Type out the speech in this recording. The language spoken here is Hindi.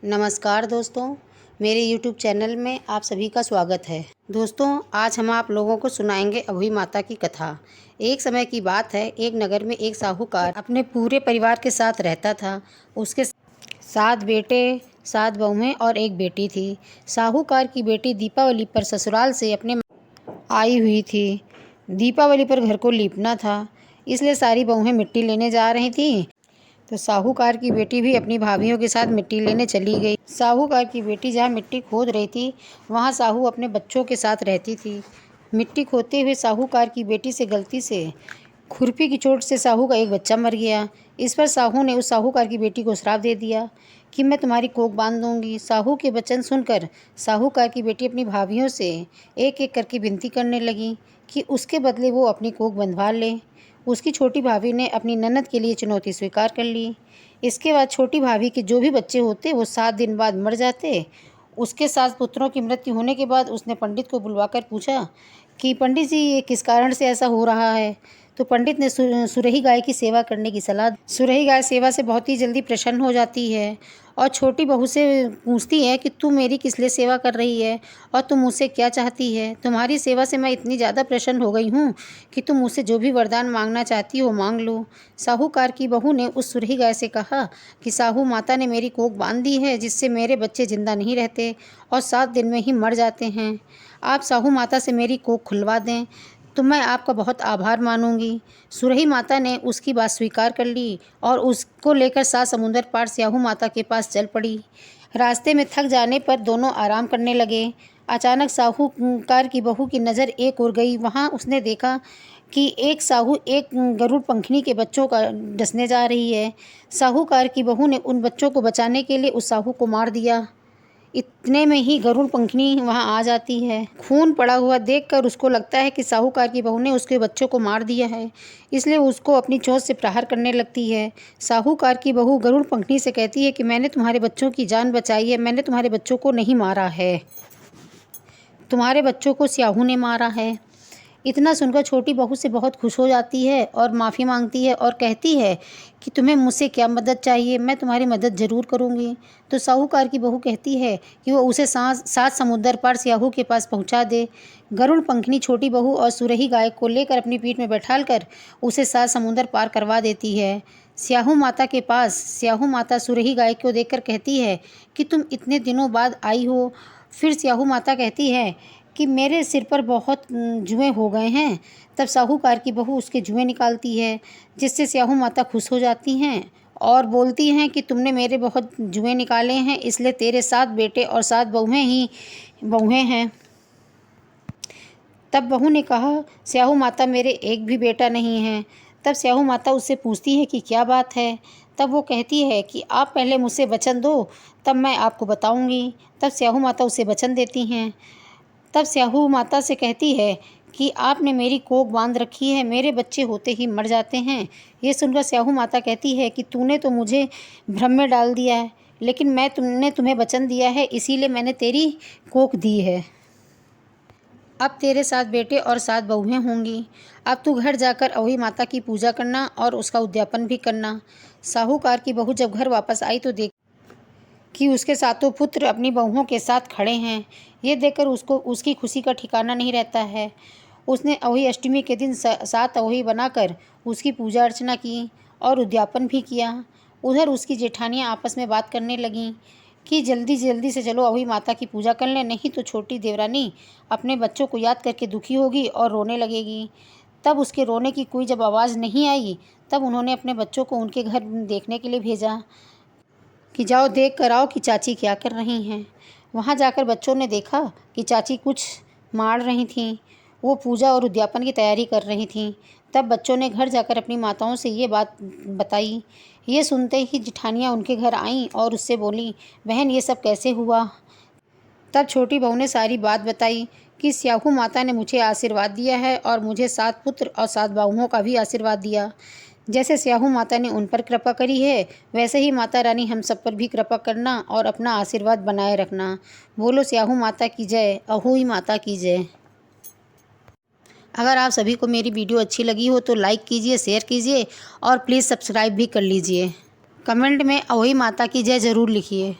नमस्कार दोस्तों, मेरे YouTube चैनल में आप सभी का स्वागत है। दोस्तों, आज हम आप लोगों को सुनाएंगे अहोई माता की कथा। एक समय की बात है, एक नगर में एक साहूकार अपने पूरे परिवार के साथ रहता था। उसके 7 बेटे, 7 बहुएं और एक बेटी थी। साहूकार की बेटी दीपावली पर ससुराल से अपने आई हुई थी। दीपावली पर घर को लीपना था, इसलिए सारी बहुएं मिट्टी लेने जा रही थी। तो साहूकार की बेटी भी अपनी भाभियों के साथ मिट्टी लेने चली गई। साहूकार की बेटी जहाँ मिट्टी खोद रही थी, वहाँ साहू अपने बच्चों के साथ रहती थी। मिट्टी खोदते हुए साहूकार की बेटी से गलती से खुरपी की चोट से साहू का एक बच्चा मर गया। इस पर साहू ने उस साहूकार की बेटी को श्राप दे दिया कि मैं तुम्हारी कोख बांध दूंगी। साहू के वचन सुनकर साहूकार की बेटी अपनी भाभियों से एक एक करके विनती करने लगी कि उसके बदले वो अपनी कोख बंधवा ले। उसकी छोटी भाभी ने अपनी ननद के लिए चुनौती स्वीकार कर ली। इसके बाद छोटी भाभी के जो भी बच्चे होते वो 7 दिन बाद मर जाते। उसके 7 पुत्रों की मृत्यु होने के बाद उसने पंडित को बुलवाकर पूछा कि पंडित जी, ये किस कारण से ऐसा हो रहा है। तो पंडित ने सुरही गाय की सेवा करने की सलाह दी। सुरही गाय सेवा से बहुत ही जल्दी प्रसन्न हो जाती है और छोटी बहू से पूछती है कि तू मेरी किस लिए सेवा कर रही है और तुम मुझसे क्या चाहती है। तुम्हारी सेवा से मैं इतनी ज़्यादा प्रसन्न हो गई हूँ कि तुम मुझसे जो भी वरदान मांगना चाहती हो मांग लो। साहूकार की बहू ने उस सुरही गाय से कहा कि साहू माता ने मेरी कोख बांध दी है, जिससे मेरे बच्चे जिंदा नहीं रहते और 7 दिन में ही मर जाते हैं। आप साहू माता से मेरी कोख खुलवा दें तो मैं आपका बहुत आभार मानूंगी। सुरही माता ने उसकी बात स्वीकार कर ली और उसको लेकर 7 समुंदर पार स्याहू माता के पास चल पड़ी। रास्ते में थक जाने पर दोनों आराम करने लगे। अचानक साहूकार की बहू की नज़र एक ओर गई। वहाँ उसने देखा कि एक साहू एक गरुड़ पंखनी के बच्चों का डसने जा रही है। साहूकार की बहू ने उन बच्चों को बचाने के लिए उस साहू को मार दिया। इतने में ही गरुड़ पंखनी वहां आ जाती है। खून पड़ा हुआ देखकर उसको लगता है कि साहूकार की बहू ने उसके बच्चों को मार दिया है, इसलिए उसको अपनी चोंच से प्रहार करने लगती है। साहूकार की बहू गरुड़ पंखनी से कहती है कि मैंने तुम्हारे बच्चों की जान बचाई है, मैंने तुम्हारे बच्चों को नहीं मारा है, तुम्हारे बच्चों को स्याहू ने मारा है। इतना सुनकर छोटी बहू से बहुत खुश हो जाती है और माफ़ी मांगती है और कहती है कि तुम्हें मुझसे क्या मदद चाहिए, मैं तुम्हारी मदद ज़रूर करूँगी। तो साहूकार की बहू कहती है कि वो उसे 7 समुंदर पार स्याहू के पास पहुँचा दे। गरुड़ पंखनी छोटी बहू और सुरही गाय को लेकर अपनी पीठ में बैठालकर उसे 7 समुंदर पार करवा देती है। स्याहू माता के पास स्याहू माता सुरही गाय को देखकर कहती है कि तुम इतने दिनों बाद आई हो। फिर स्याहू माता कहती है कि मेरे सिर पर बहुत जुएँ हो गए हैं। तब साहूकार की बहू उसके जुएँ निकालती है, जिससे स्याहू माता खुश हो जाती हैं और बोलती हैं कि तुमने मेरे बहुत जुएँ निकाले हैं, इसलिए तेरे 7 बेटे और 7 बहुएँ हैं। तब बहू ने कहा, स्याहू माता, मेरे एक भी बेटा नहीं है। तब स्याहू माता उससे पूछती है कि क्या बात है। तब वो कहती है कि आप पहले मुझसे वचन दो, तब मैं आपको बताऊंगी। तब स्याहू माता उसे वचन देती हैं। तब स्याहू माता से कहती है कि आपने मेरी कोख बांध रखी है, मेरे बच्चे होते ही मर जाते हैं। ये सुनकर स्याहू माता कहती है कि तूने तो मुझे भ्रम में डाल दिया है, लेकिन तुमने तुम्हें वचन दिया है, इसीलिए मैंने तेरी कोख दी है। अब तेरे 7 बेटे और 7 बहुएं होंगी। अब तू घर जाकर अहोई माता की पूजा करना और उसका उद्यापन भी करना। साहूकार की बहू जब घर वापस आई तो देख कि उसके 7 पुत्र अपनी बहुओं के साथ खड़े हैं। ये देखकर उसको उसकी खुशी का ठिकाना नहीं रहता है। उसने अहोई अष्टमी के दिन 7 अहोई बनाकर उसकी पूजा अर्चना की और उद्यापन भी किया। उधर उसकी जेठानियाँ आपस में बात करने लगीं कि जल्दी जल्दी से चलो अहोई माता की पूजा कर लें, नहीं तो छोटी देवरानी अपने बच्चों को याद करके दुखी होगी और रोने लगेगी। तब उसके रोने की कोई जब आवाज़ नहीं आई, तब उन्होंने अपने बच्चों को उनके घर देखने के लिए भेजा कि जाओ देख कर आओ कि चाची क्या कर रही हैं। वहाँ जाकर बच्चों ने देखा कि चाची कुछ मार रही थीं। वो पूजा और उद्यापन की तैयारी कर रही थीं। तब बच्चों ने घर जाकर अपनी माताओं से ये बात बताई। ये सुनते ही जिठानियाँ उनके घर आईं और उससे बोलीं, बहन ये सब कैसे हुआ। तब छोटी बहू ने सारी बात बताई कि स्याहू माता ने मुझे आशीर्वाद दिया है और मुझे 7 पुत्र और 7 बहुओं का भी आशीर्वाद दिया। जैसे स्याहू माता ने उन पर कृपा करी है, वैसे ही माता रानी हम सब पर भी कृपा करना और अपना आशीर्वाद बनाए रखना। बोलो स्याहू माता की जय, अहोई माता की जय। अगर आप सभी को मेरी वीडियो अच्छी लगी हो तो लाइक कीजिए, शेयर कीजिए और प्लीज़ सब्सक्राइब भी कर लीजिए। कमेंट में अहोई माता की जय ज़रूर लिखिए।